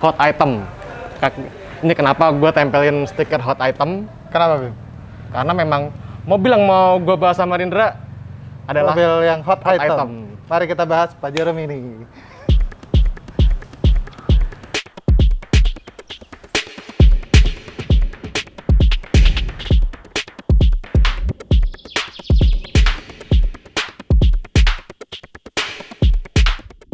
Hot item. Ini kenapa gue tempelin stiker hot item? Kenapa, Bim? Karena memang mobil yang mau gue bahas sama Rindra adalah mobil yang hot hot item. item. Mari kita bahas Pajero Mini.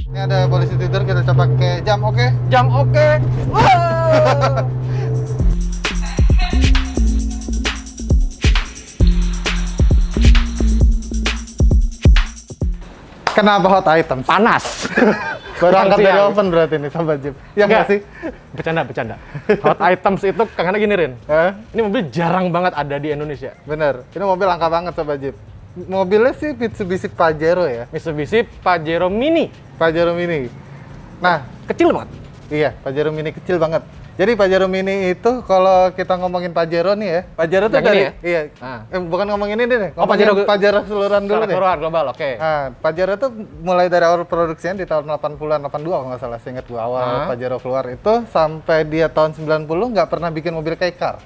Ini ada polisi tidur, kita coba pakai jam, oke? Jam oke. Wow. Kenapa hot item? Panas. Baru angkat dari Siang. oven berarti nih, Sobat Jeep. Ya nggak sih? Bercanda. Hot items itu karena gini, Rin. Hah? Ini mobil jarang banget ada di Indonesia. Bener, ini mobil langka banget Sobat Jeep. Mobilnya sih Mitsubishi Pajero ya, Mitsubishi Pajero Mini. Pajero Mini. Nah, Kecil banget. iya, Pajero Mini kecil banget. Jadi Pajero Mini itu kalau kita ngomongin Pajero nih ya, Pajero tuh Yang ini dari ya? iya. Ah. Bukan ngomongin ini deh. Oh, ngomongin Pajero- Pajero keseluruhan dulu Secara deh. keseluruhan global, oke. Nah, Pajero tuh mulai dari awal produksinya di tahun 80-an, 82 kalau nggak salah, seingat gua awal Ah. Pajero keluar itu sampai dia tahun 90 nggak pernah bikin mobil kei car.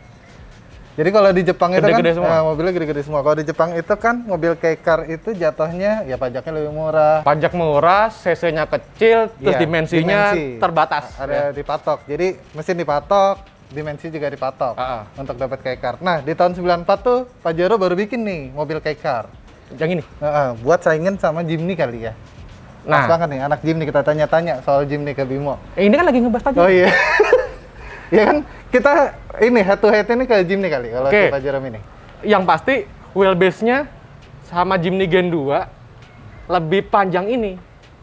Jadi kalau di Jepang itu kan Gede-gede semua. mobilnya gede-gede semua. Kalau di Jepang itu kan mobil kei car itu jatuhnya ya pajaknya lebih murah. Pajak murah, CC-nya kecil, terus Iya, dimensinya dimensi. terbatas. Ada dipatok. Jadi mesin dipatok, dimensi juga dipatok Ah, ah. untuk dapat kei car. Nah, di tahun 94 tuh Pajero baru bikin nih mobil kei car. Yang ini. Buat saingin sama Jimny kali ya. Pas Nah, banget nih, anak Jimny, kita tanya-tanya soal Jimny ke Bimo. ini kan lagi ngebahas Oh Pajero. iya. Ya kan, kita ini head to head ini ke Jimny kali kalau Oke. si Pajero Mini. Yang pasti wheelbase-nya sama Jimny Gen 2 lebih panjang ini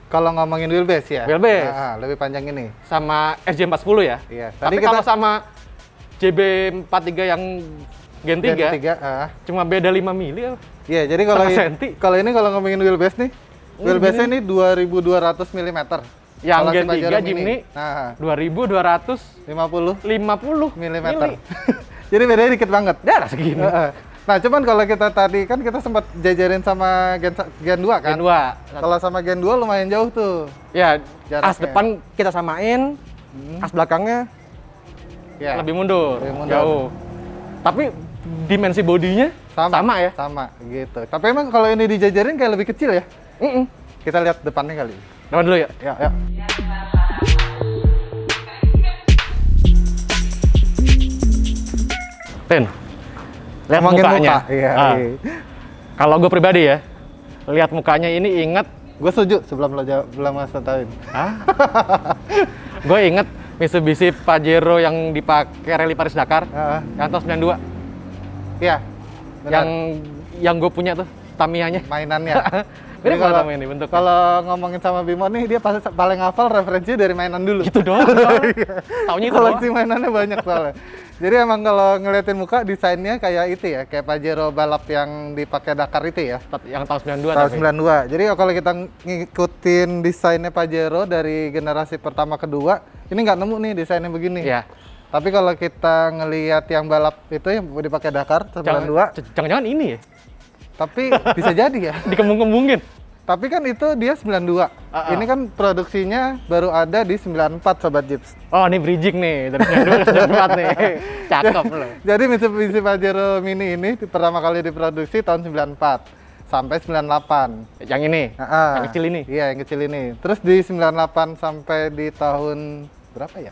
Kalau ngomongin wheelbase ya. Wheelbase. Lebih panjang ini. sama SJ40 ya. Iya. Tapi kalau sama JB43 yang Gen 3, Gen 3, cuma beda 5 mili ya. Iya, jadi kalau Setengah ini, senti. kalau ini kalau ngomongin wheelbase nih, wheelbase-nya ini 2200 mm. Yang Kalau si Gen 3 Pajero Jimny nah, 2250 50 mm. mili. Jadi bedanya dikit banget. Darah segini. Nah, cuman kalau kita tadi kan kita sempat jajarin sama Gen 2 kan? Gen 2. Kalau sama Gen 2 lumayan jauh tuh. Ya, Jaraknya. as depan kita samain, as belakangnya Ya. lebih mundur, Lebih mundur. jauh. Tapi dimensi bodinya sama ya. Sama gitu. Tapi emang kalau ini dijajarin kayak lebih kecil ya? Kita lihat depannya kali. Depan dulu ya. Ya, ya. Rin, lihat Ngomongin mukanya. muka. Iya. Ah, kalau gue pribadi ya, lihat mukanya ini inget, Gue setuju sebelum lo jawab, belum Mas tahuin. gue inget Mitsubishi Pajero yang dipakai rally Paris Dakar, Heeh. yang tahun 92, Iya. benar. yang gue punya tuh Tamiya-nya. Mainannya. Ini Jadi kalau ini bentuknya. kalau ngomongin sama Bimo nih, dia pasti paling hafal referensinya dari mainan dulu. Gitu doang. Taunya itu doang. Koleksi mainannya banyak soalnya. Jadi emang kalau ngeliatin muka desainnya kayak itu ya, kayak Pajero balap yang dipakai Dakar itu ya. Yang tahun 92 Tahun tapi. 92. Jadi kalau kita ngikutin desainnya Pajero dari generasi pertama kedua, ini nggak nemu nih desainnya begini. Iya. Tapi kalau kita ngelihat yang balap itu yang dipakai Dakar 92, Jangan-jangan ini ya? tapi bisa jadi ya. Dikembung-kembungin. Tapi kan itu dia 92. Ini kan produksinya baru ada di 94 Sobat Jeeps. Oh, ini bridging nih, dari 92 ke 94 nih. Cakep loh. Jadi Mitsubishi Pajero Mini ini pertama kali diproduksi tahun 94 sampai 98. Yang ini, yang kecil ini. Iya, yang kecil ini. Terus di 98 sampai di tahun berapa ya?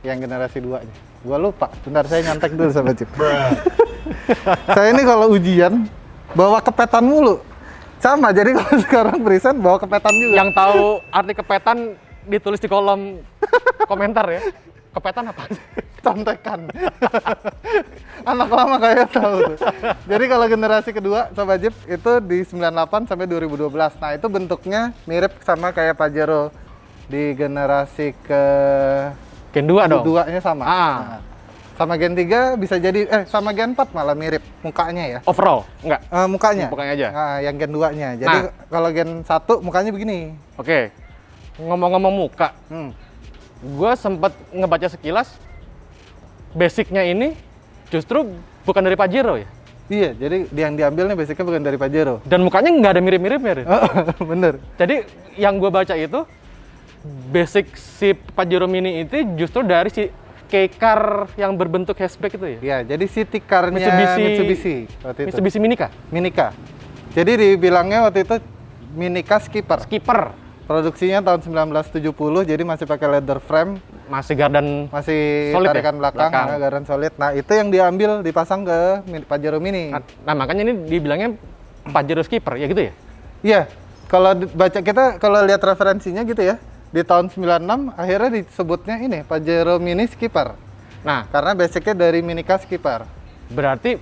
Yang generasi 2-nya. Gua lupa. Bentar, saya nyantek dulu Sobat Jeep. Saya ini kalau ujian bawa kepetan mulu. Sama, jadi kalau sekarang present bawa kepetan juga. Yang tahu arti kepetan ditulis di kolom komentar ya. Kepetan apa? Contekan. Anak lama kayak tahu tuh. Jadi kalau generasi kedua Sobat Jeep itu di 98 sampai 2012. Nah, itu bentuknya mirip sama kayak Pajero di generasi ke Gen 2 dong. keduanya sama. Ah. Nah, sama Gen 3 bisa jadi sama Gen 4 malah mirip mukanya ya. Overall, enggak. Mukanya. Mukanya aja. Nah, yang Gen 2-nya. Jadi Nah. kalau Gen 1 mukanya begini. Oke. Ngomong-ngomong muka, gue sempet ngebaca sekilas, basicnya ini justru bukan dari Pajero ya. Iya, jadi yang diambil nih basicnya bukan dari Pajero. Dan mukanya nggak ada mirip-miripnya. Rin. Bener. Jadi yang gue baca itu basic si Pajero Mini itu justru dari si K-Car yang berbentuk hatchback itu ya? Ya, jadi city car-nya Mitsubishi waktu itu. Mitsubishi Minica? Minica. Jadi dibilangnya waktu itu Minica Skipper. Skipper. Produksinya tahun 1970, jadi masih pakai leather frame. Masih gardan Masih solid tarikan ya? belakang. Ya, gardan solid. Nah, itu yang diambil, dipasang ke Pajero Mini. Nah, makanya ini dibilangnya Pajero Skipper, ya gitu ya? Iya, kalau baca kita, kalau lihat referensinya gitu ya, di tahun 96 akhirnya disebutnya ini, Pajero Mini Skipper. Nah, Karena basicnya dari Minica Skipper. berarti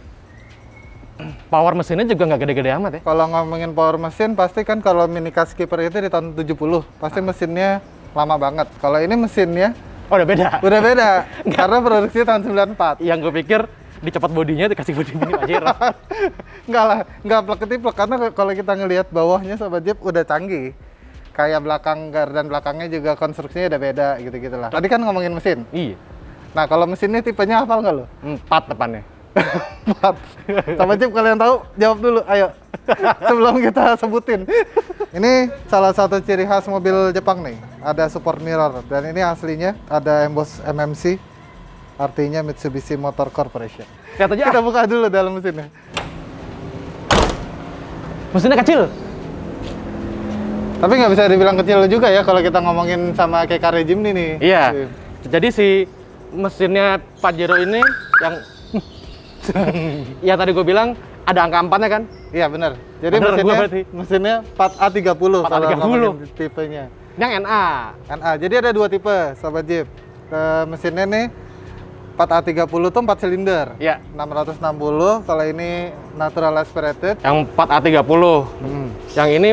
power mesinnya juga nggak gede-gede amat ya? Kalau ngomongin power mesin, pasti kan kalau Minica Skipper itu di tahun 70, pasti mesinnya lama banget. Kalau ini mesinnya Oh, udah beda? udah beda, karena produksinya tahun 94. Yang gue pikir dicopot bodinya dikasih bodi mini Pajero. Enggak lah, enggak plek-ketiplek, karena kalau kita ngelihat bawahnya Sobat Jeep udah canggih. Kayak belakang, gardan belakangnya juga konstruksinya udah beda gitu-gitu lah. Tadi kan ngomongin mesin. Iya. Nah, kalau mesinnya tipenya hafal nggak lo? 4 depannya. 4. Sobat Jeep, kalian tahu? Jawab dulu, ayo. Sebelum kita sebutin. Ini salah satu ciri khas mobil Jepang nih. Ada support mirror, dan ini aslinya ada emboss MMC, artinya Mitsubishi Motor Corporation. Lihat aja. Kita buka dulu dalam mesinnya. Mesinnya kecil. Tapi nggak bisa dibilang kecil juga ya kalau kita ngomongin sama kayak car Jimny nih. Iya. Jadi si mesinnya Pajero ini yang tadi gue bilang ada angka 4-nya kan? Iya benar. Jadi Bener, gua mesinnya berarti. mesinnya 4A30 kalau 4A30. ngomongin tipenya. Yang NA. NA. Jadi ada dua tipe Sobat Jeep. Mesinnya nih 4A30 tuh 4 silinder. Iya. 660 kalau ini natural aspirated. Yang 4A30. Yang ini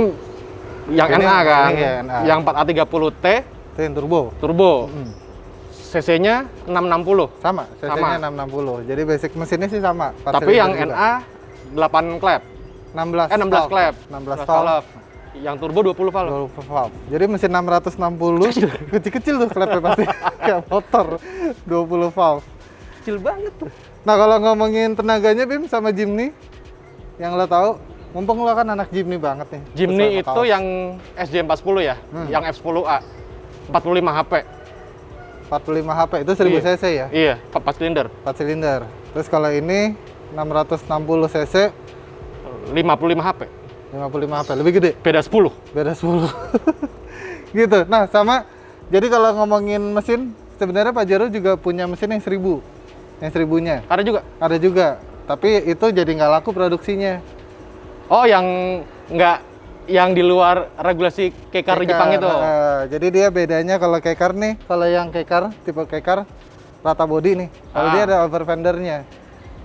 yang Ini- NA kan? ini ya, NA. Yang 4A30T Itu yang turbo. turbo. CC-nya 660. Sama, cc-nya 660. Jadi basic mesinnya sih sama. 4 Tapi yang silinder juga. NA 8 klep. 16 16 klep. 16 valve. Yang turbo 20 valve. 20 valve. Jadi mesin 660 kecil-kecil tuh klepnya pasti kayak motor 20 valve. Kecil banget tuh. Nah, kalau ngomongin tenaganya Bim sama Jimny yang lo tahu, mumpung lo kan anak Jimny banget nih. Jimny Terus lo itu tahu. yang SJ40 ya, yang F10A. 45 HP. 45 HP itu 1000 Iya. cc ya, Iya, 4 silinder. 4 silinder. Terus kalau ini 660 cc 55 HP. 55 HP, lebih gede. Beda 10. Beda 10. Gitu. Nah, sama jadi kalau ngomongin mesin, sebenarnya Pajero juga punya mesin yang 1000. Yang 1000-nya. Ada juga. Ada juga. Tapi itu jadi nggak laku produksinya. Oh, yang nggak yang di luar regulasi K-Car di Jepang itu. Jadi dia bedanya kalau K-Car nih, kalau yang K-Car, tipe K-Car rata body nih. Kalau dia ada over fendernya.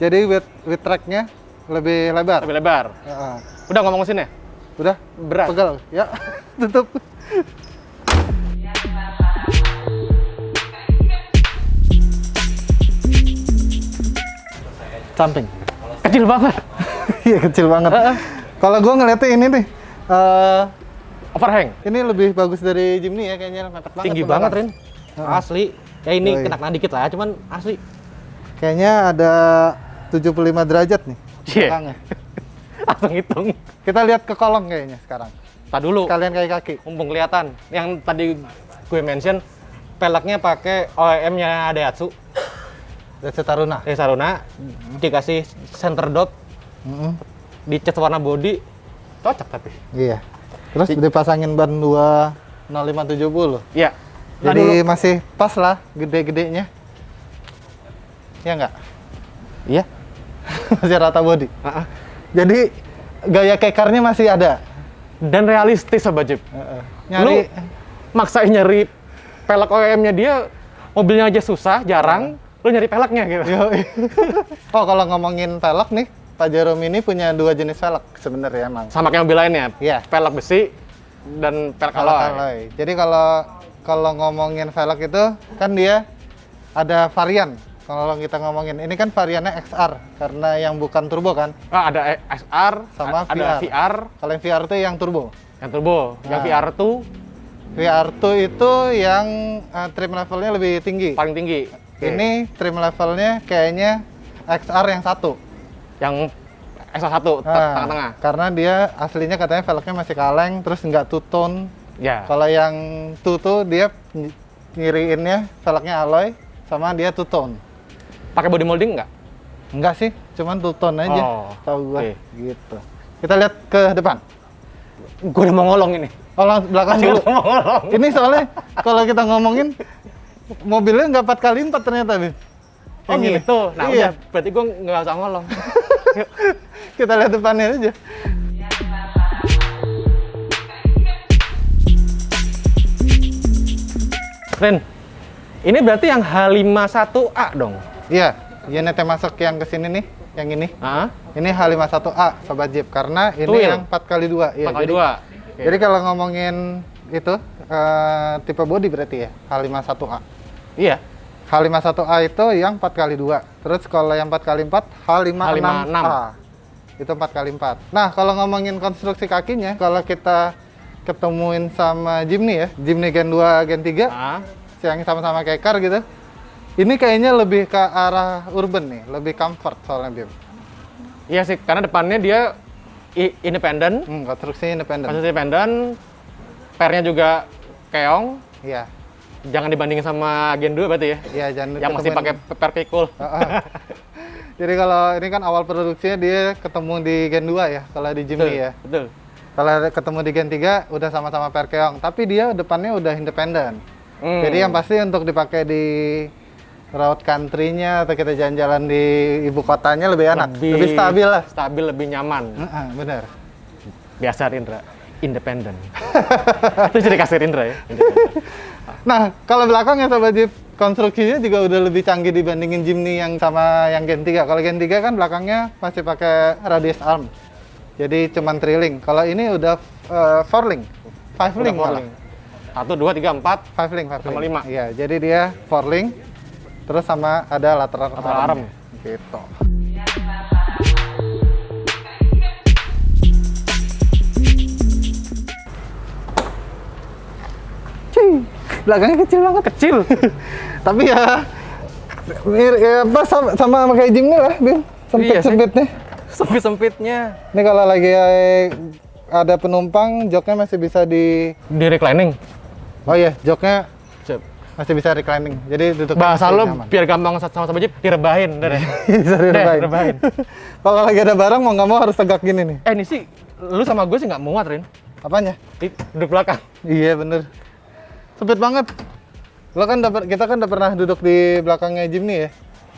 Jadi width tracknya lebih lebar. Lebih lebar. Udah ngomong mesinnya? Udah? Berat. Pegal. Ya, tutup. Samping. Kecil banget. Iya, kecil banget. Kalau gua ngeliatnya ini nih, Overhang. ini lebih bagus dari Jimny ya kayaknya, mepet banget. Tinggi tuh banget, belakang. Rin. Asli. Ya ini Yoi. kena dikit lah, cuman asli. Kayaknya ada 75 derajat nih. Iya. belakangnya. Langsung hitung. Kita lihat ke kolong kayaknya sekarang. Tak dulu. Kalian kayak kaki. Mumpung kelihatan. Yang tadi gue mention, peleknya pakai OEM-nya Daihatsu. Daihatsu Taruna. Saruna. Dikasih center dot, dicat warna body. Cocok tapi. Iya. Terus dipasangin ban 20570. Iya. Jadi masih pas lah gede-gedenya. Ya enggak? Iya. Masih rata body. Jadi gaya kekarnya masih ada. Dan realistis Sobat Jeep. Nyari Maksain nyari pelek OEM-nya dia, mobilnya aja susah, jarang. Lu nyari peleknya gitu. Yoi. Oh, kalau ngomongin velg nih, Pajero Mini punya dua jenis velg sebenarnya emang. Sama kayak mobil lainnya. Iya. Pelek besi dan pelek Velg alloy. alloy. Jadi kalau ngomongin velg itu kan dia ada varian. Kalau kita ngomongin ini kan variannya XR karena yang bukan turbo kan. Ah, ada XR, Sama ada VR. VR, Kalau yang VR itu yang turbo. yang turbo. Yang Nah. VR tuh VR2 itu yang trim levelnya lebih tinggi. paling tinggi. Oke. Ini trim levelnya kayaknya XR yang satu. Yang XR1 Nah, tengah-tengah. karena dia aslinya katanya velgnya masih kaleng, terus nggak two tone, Ya. Kalau yang tuh dia ngiriinnya velgnya alloy sama dia two tone. Pakai body molding nggak? Enggak sih, cuman two tone aja. Oh, Tahu gua. oke. Gitu. Kita lihat ke depan. Gue udah mau ngolong ini. Oh, belakang dulu. Ini soalnya kalau kita ngomongin mobilnya nggak 4x4 ternyata, Bim. Oh Yang ini. gitu. Nah Iya. udah, berarti gue nggak usah ngolong. Kita lihat depannya aja. Ren, ini berarti yang H51A dong? Iya, unitnya masuk yang ke sini nih, yang ini. Ah, Ini H51A, Sobat Jeep, karena ini Twin. yang 4x2. Iya, 4x2. Jadi kalau ngomongin itu tipe body berarti ya, H51A. Iya. H51A itu yang 4x2. Terus kalau yang 4x4, H56A. Itu 4x4. Nah, kalau ngomongin konstruksi kakinya, kalau kita ketemuin sama Jimny ya, Jimny Gen 2, Gen 3, Ah, yang sama-sama kayak car gitu. Ini kayaknya lebih ke arah urban nih, lebih comfort soalnya Bim. iya sih, karena depannya dia independen, Konstruksinya independen. posisi independen, pernya juga keong. Iya. Jangan dibandingin sama Gen 2 berarti ya? Iya, jangan Yang masih pakai ketemuin. per pikul. Jadi kalau ini kan awal produksinya dia ketemu di Gen 2 ya, kalau di Jimny ya. Betul. Kalau ketemu di Gen 3 udah sama-sama per keong, tapi dia depannya udah independen. Jadi yang pasti untuk dipakai di road country-nya atau kita jalan-jalan di ibu kotanya lebih enak, lebih stabil lah. Stabil, lebih nyaman. Bener. Biasa Rindra, independen. Itu jadi kasir Rindra ya. Independen. Nah, kalau belakang ya Sobat Jeep, konstruksinya juga udah lebih canggih dibandingin Jimny yang sama yang Gen 3. Kalau Gen 3 kan belakangnya masih pakai radius arm. Jadi cuman trailing. Kalau ini udah 4-link. 5-link malah. 1, 2, 3, 4. 5-link, 5-link. Sama 5. Iya, jadi dia 4-link. Terus sama ada lateral arm. Gitu. Belakangnya kecil banget. Kecil. Tapi ya, apa sama kayak Jimny lah, Bim. Iya sih. Sempit-sempitnya. Sempit-sempitnya. Ini kalau lagi ada penumpang, joknya masih bisa di... Di reclining. Oh iya, joknya Cep. masih bisa reclining. Jadi duduk Bahasa masih lo nyaman. biar gampang sama Sobat Jeep, direbahin. Udah deh. Bisa direbahin. rebahin. Kalau lagi ada barang, mau nggak mau harus tegak gini nih. Ini sih, lu sama gue sih nggak muat, Rin. Apanya? Duduk belakang. Iya, bener. Sempit banget. Kita kan udah pernah duduk di belakangnya Jimny ya.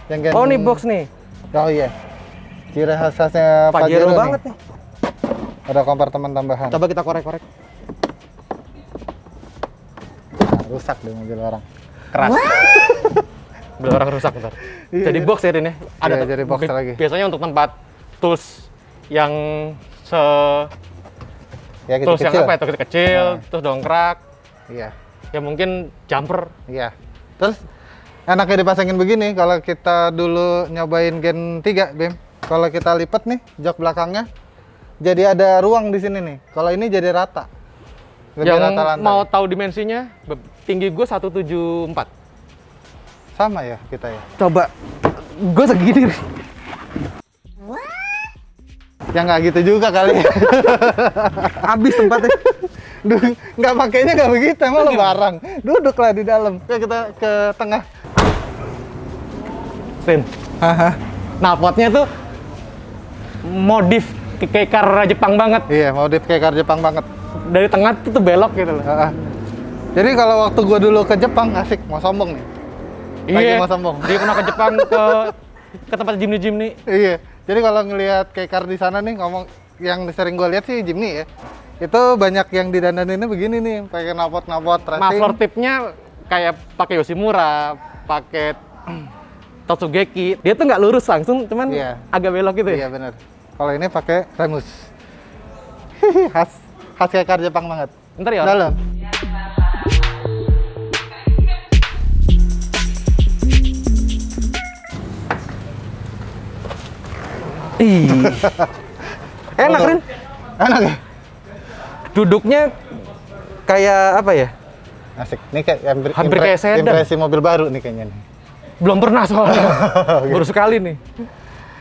Yang Gen... Oh, nih box nih. Oh iya. Ciri khasnya Pajero Pajero banget nih. nih. Ada kompartemen tambahan. Coba kita korek-korek. Nah, rusak deh mobil orang. Keras. Mobil orang rusak ntar. Iya, Jadi iya. box ya, Rin ya? Iya, jadi box lagi. Biasanya untuk tempat tools yang Ya tools yang kecil. apa ya, tools kecil, terus dongkrak, Iya. ya mungkin jumper. Iya. Terus enaknya dipasangin begini, kalau kita dulu nyobain Gen 3, Bim. Kalau kita lipat nih jok belakangnya, jadi ada ruang di sini nih. Kalau ini jadi rata. Lebih Yang rata lantai. mau tahu dimensinya, tinggi gue 174. Sama ya kita ya. Coba, gue segini. Ya nggak gitu juga kali. Habis tempatnya. Duh, nggak pakainya nggak begitu, emang lo barang. Duduklah di dalam. Ya kita ke tengah. Rin, knalpotnya tuh modif kayak car Jepang banget. Iya, modif kayak car Jepang banget. Dari tengah tuh belok gitu loh. Jadi kalau waktu gua dulu ke Jepang, asik, mau sombong nih. Lagi mau sombong. Dia pernah ke Jepang ke tempat Jimny. Iya. Jadi kalau ngelihat kayak car di sana nih, ngomong yang sering gua lihat sih Jimny ya. Itu banyak yang didandaninnya begini nih, pakai knalpot racing. Muffler tipnya kayak pakai Yoshimura, pakai Totsugeki. Dia tuh nggak lurus langsung, cuman Iya. agak belok gitu ya. Iya bener. Kalau ini pakai Remus. khas kayak car Jepang banget. Ntar ya. Dalam. Ih. Enak, Rin. Enak ya? Duduknya kayak apa ya? Asik. Ini kayak Hampir kayak sedan. impresi mobil baru nih kayaknya nih. Belum pernah soalnya. Baru sekali nih.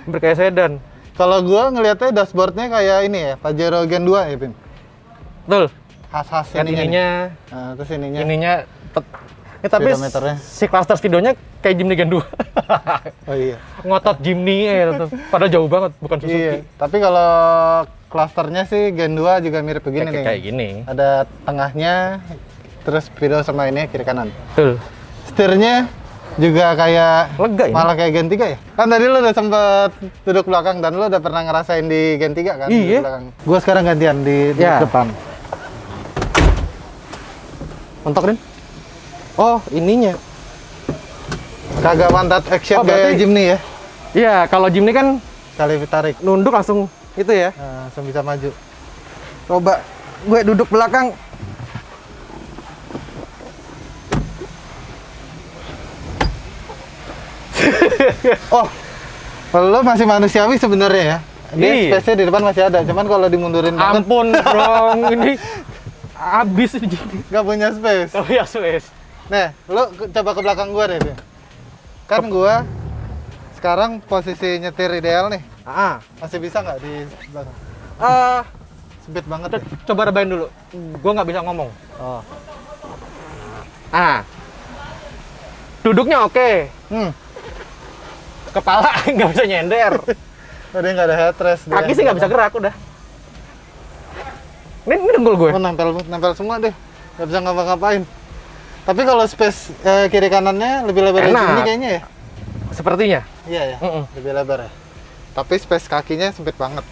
Hampir kayak sedan. Kalau gua ngelihatnya dashboardnya kayak ini ya, Pajero Gen 2 ya, Pin. Betul. khas-khas Kan ininya, Nah, terus ininya. tapi Speedometernya. si cluster Stido-nya kayak Jimny Gen 2. Oh iya. Ngotot Jimny ya, padahal jauh banget, bukan Suzuki. Iya. Tapi kalau klasternya sih Gen 2 juga mirip begini nih. Kayak gini. Ada tengahnya, terus speedo sama ini kiri kanan. Betul. Setirnya juga kayak Lega ini. malah kayak Gen 3 ya? Kan tadi lu udah sempet duduk belakang dan lu udah pernah ngerasain di Gen 3 kan? Iya. Di belakang. Gua sekarang gantian di Ya. depan. Mentok, Rin? Oh, ininya. Kagak pantat action Oh, kayak berarti- Jimny ya? Iya, kalau Jimny kan Kali tarik, nunduk langsung itu ya. nah, langsung bisa maju. Coba gue duduk belakang. Oh, lo masih manusiawi sebenarnya ya? Dia Iya. space-nya di depan masih ada, cuman kalau dimundurin banget Ampun, Bro. Ini habis ini Jimny. nggak punya space. Oh ya, Suez. Nah, lo coba ke belakang gua deh. Vin. Kan gua sekarang posisi nyetir ideal nih. Ah. Masih bisa nggak di belakang? Sempit banget ya? Coba rebahin dulu. Gue nggak bisa ngomong. Oh. Duduknya oke. Kepala nggak bisa nyender. Tadi nggak ada headrest. Kaki sih nggak bisa gerak udah. Ini dengkul gue. Oh, nempel semua deh. Nggak bisa ngapa-ngapain. Tapi kalau space kiri kanannya lebih lebar dari Enak. sini kayaknya ya? Sepertinya. Iya ya, Mm-mm. lebih lebar ya. Tapi space kakinya sempit banget.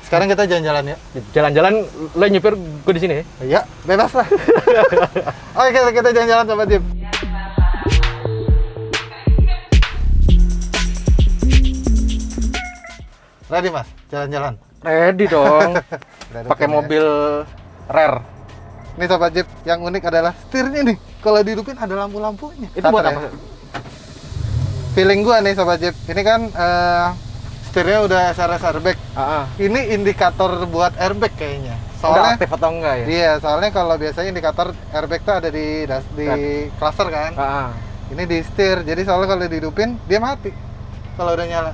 Sekarang kita jalan-jalan ya. Jalan-jalan, lo nyupir gue di sini ya. Ya, bebas lah. Oke, kita jalan-jalan Sobat Jeep. Ready Mas, jalan-jalan. Ready dong. Udah Pakai duduk ya. mobil rare. Ini Sobat Jeep, yang unik adalah setirnya nih. Kalau dihidupin ada lampu-lampunya. Itu buat Starter ya. apa? Feeling gua nih Sobat Jeep, ini kan setirnya udah SRS airbag. Ini indikator buat airbag kayaknya. Udah Soalnya aktif atau enggak ya? iya, soalnya kalau biasanya indikator airbag tuh ada di cluster kan. Ini di setir, jadi soalnya kalau dihidupin dia mati kalau udah nyala.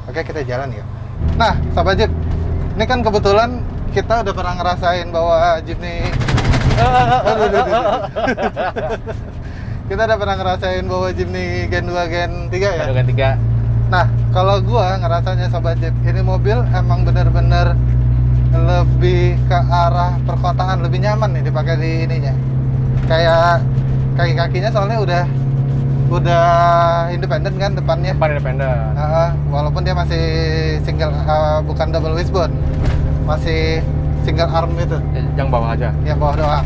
Oke, kita jalan ya. Nah, Sobat Jeep, ini kan kebetulan kita udah pernah ngerasain bawa Jeep nih. Kita udah pernah ngerasain bawa Jeep nih Gen 2, Gen 3 ya. Gen 3. Nah, kalau gua ngerasanya Sobat Jeep, ini mobil emang bener-bener lebih ke arah perkotaan, lebih nyaman nih dipakai di ininya. Kayak kaki-kakinya soalnya udah independen kan depannya. Depan independen. Walaupun dia masih single, bukan double wishbone, masih single arm itu, Yang bawah aja. yang bawah doang.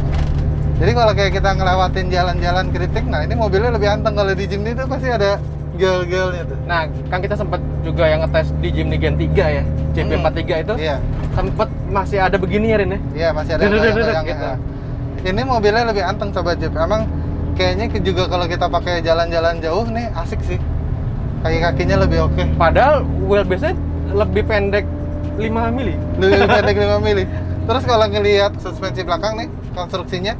Jadi kalau kayak kita ngelewatin jalan-jalan kritik, nah ini mobilnya lebih anteng. Kalau di Jimny itu pasti ada gel-gelnya tuh. Nah, kan kita sempat juga yang ngetes di Jimny Gen 3 ya. JP43 itu Iya, sempet masih ada begini ya, Rin ya? iya masih ada yang Gitu. Ini mobilnya lebih anteng Sobat Jeep. Emang kayaknya juga kalau kita pakai jalan-jalan jauh nih asik sih. Kaki-kakinya lebih oke. Padahal wheelbase-nya lebih pendek 5 mili. Lebih pendek 5 mili. Terus kalau ngelihat suspensi belakang nih, konstruksinya,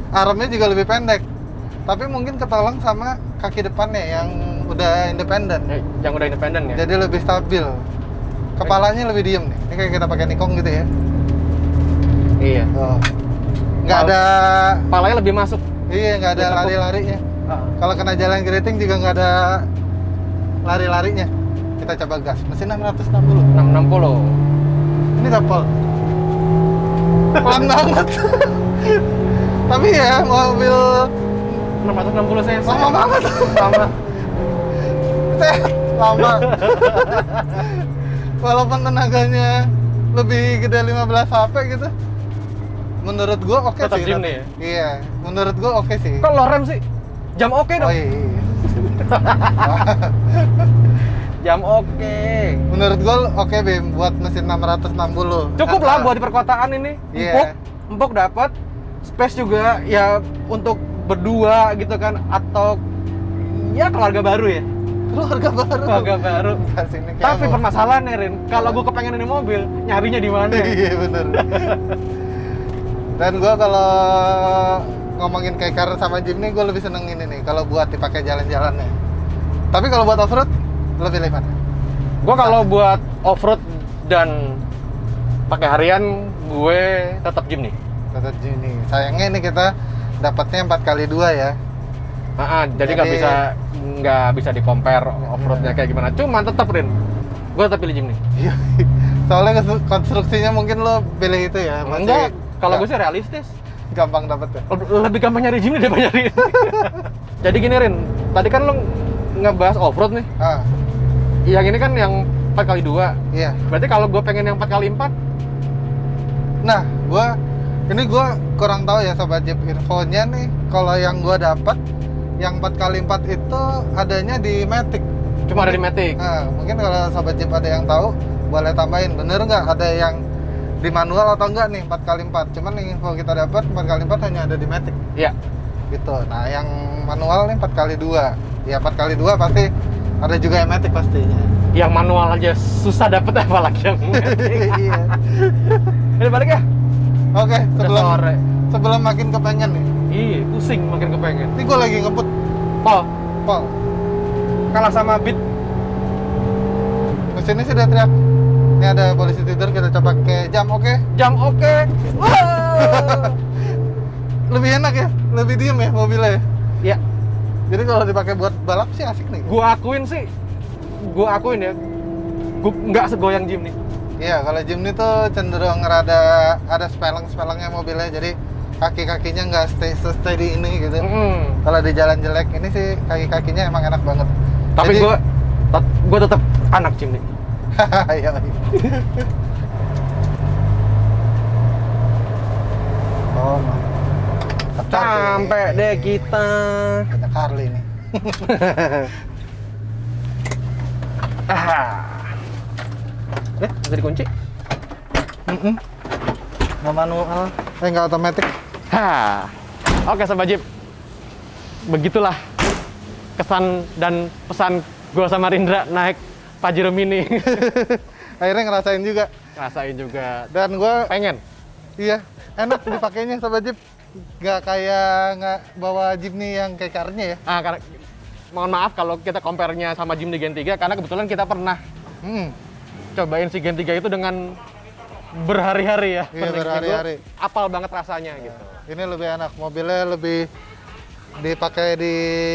armnya juga lebih pendek. Tapi mungkin ketolong sama kaki depannya yang udah independen. Yang udah independen ya? Jadi lebih stabil. Kepalanya lebih diem nih. Ini kayak kita pakai Nikon gitu ya. Iya. Oh. Nggak ada, Kepalanya lebih masuk. iya nggak ada Lebih tekuk. lari-larinya. Kalau kena jalan keriting juga nggak ada lari-larinya. Kita coba gas. Mesin 660. 660. Ini dapol. Pelan banget. Tapi ya mobil 660 cc. lama banget. Lama. Lama. Walaupun tenaganya lebih gede 15 HP gitu. Menurut gua oke Tetap sih. Jimny ya? Iya, menurut gua oke sih. Kok lo rem sih? Jam oke dong. Oh iya. Jam oke. Menurut gua oke Bim buat mesin 660. Cukup lah buat di perkotaan ini. Iya. Empuk dapat. Space juga ya untuk berdua gitu kan, atau ya keluarga baru ya. Keluarga baru. Keluarga baru. Sini kayak Tapi mau- permasalahannya Rin, kalau gue kepengen ini mobil, nyarinya di mana? Iya bener. Dan gua kalau ngomongin kayak car sama Jimny, gua lebih seneng ini nih kalau buat dipakai jalan-jalannya. Tapi kalau buat off-road lebih lebar. Gue kalau buat off-road dan pakai harian, gue tetap Jimny. 1 Juni. Sayangnya ini kita dapatnya 4x2 ya. Jadi nggak bisa di compare off-roadnya kayak gimana. Cuman tetap Rin, gue tetap pilih Jimny. Iya. Soalnya konstruksinya mungkin lo pilih itu ya. Enggak, kalau gue sih realistis. Gampang dapet ya. Lebih gampang nyari Jimny daripada nyari ini. Jadi gini Rin, tadi kan lo ngebahas off-road nih. Yang ini kan yang 4x2. Iya. Berarti kalau gue pengen yang 4x4, nah gue kurang tahu ya Sobat Jeep, infonya nih. Kalau yang gue dapat yang 4x4 itu adanya di Matic. cuma ada di Matic. Mungkin kalau Sobat Jeep ada yang tahu, boleh tambahin. Bener nggak ada yang di manual atau enggak nih 4x4? Cuman yang info kita dapat 4x4 hanya ada di Matic. Iya. Gitu. Nah yang manual nih 4x2. Ya 4x2 pasti ada juga yang Matic pastinya. Yang manual aja susah dapet, apalagi yang Matic. Iya. Ini balik ya? Oke, Udah sore. sebelum makin kepengen nih. Iya, pusing makin kepengen. Ini gue lagi ngebut Pol. Kalah sama Beat. Mesinnya sih udah teriak. Ini ada polisi tidur, kita coba pakai jam, oke? Jam oke. Wow. Lebih enak ya, lebih diem ya mobilnya ya. Iya. Jadi kalau dipakai buat balap sih asik nih. Gua akuin ya. Gua nggak segoyang Jimny. Iya, kalau Jimny tuh cenderung rada ada speleng-spelengnya mobilnya, jadi kaki-kakinya nggak steady ini gitu. Kalau di jalan jelek ini sih kaki-kakinya emang enak banget. Tapi jadi, gua tetap anak Jimny. Iya. Oh, Sampai deh kita. Banyak Harley nih. Bisa dikunci? Nggak manual, nggak otomatis. Oke Sobat Jeep, begitulah kesan dan pesan gue sama Rindra naik Pajero Mini. Akhirnya ngerasain juga. Rasain juga. Dan gue Pengen. iya, enak dipakainya Sobat Jeep. Nggak bawa Jimny yang kayak karnya ya. Karena, mohon maaf kalau kita compare-nya sama Jimny Gen 3, karena kebetulan kita pernah cobain si Gen 3 itu dengan berhari-hari ya. Iya, berhari-hari. Apal banget rasanya gitu. Ini lebih enak, mobilnya lebih dipakai di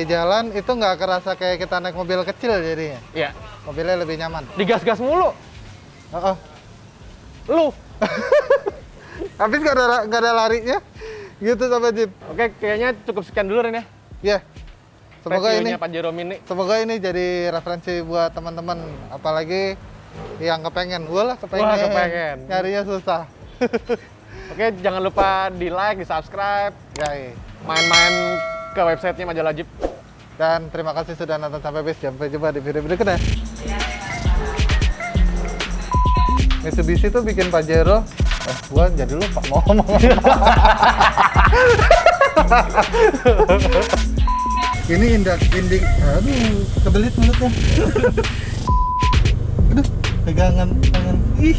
jalan itu nggak kerasa kayak kita naik mobil kecil jadinya. Iya. Mobilnya lebih nyaman. Digas-gas mulu. Lu. Habis nggak ada larinya. Gitu Sobat Jeep. Oke, kayaknya cukup sekian dulu Rin ya. Iya. Reviewnya Pajero Mini. Semoga ini jadi referensi buat teman-teman, apalagi yang kepengen. Wah, kepengen. Nyarinya susah. Oke, jangan lupa di like, di subscribe, main-main ke websitenya Majalah Jeep. Dan terima kasih sudah nonton sampai habis. Sampai jumpa di video berikutnya. Mitsubishi tuh bikin Pajero. Gua jadi lupa mau ngomong. Ini inding. Aduh, kebelit mulutnya. Aduh, pegangan tangan. Ih.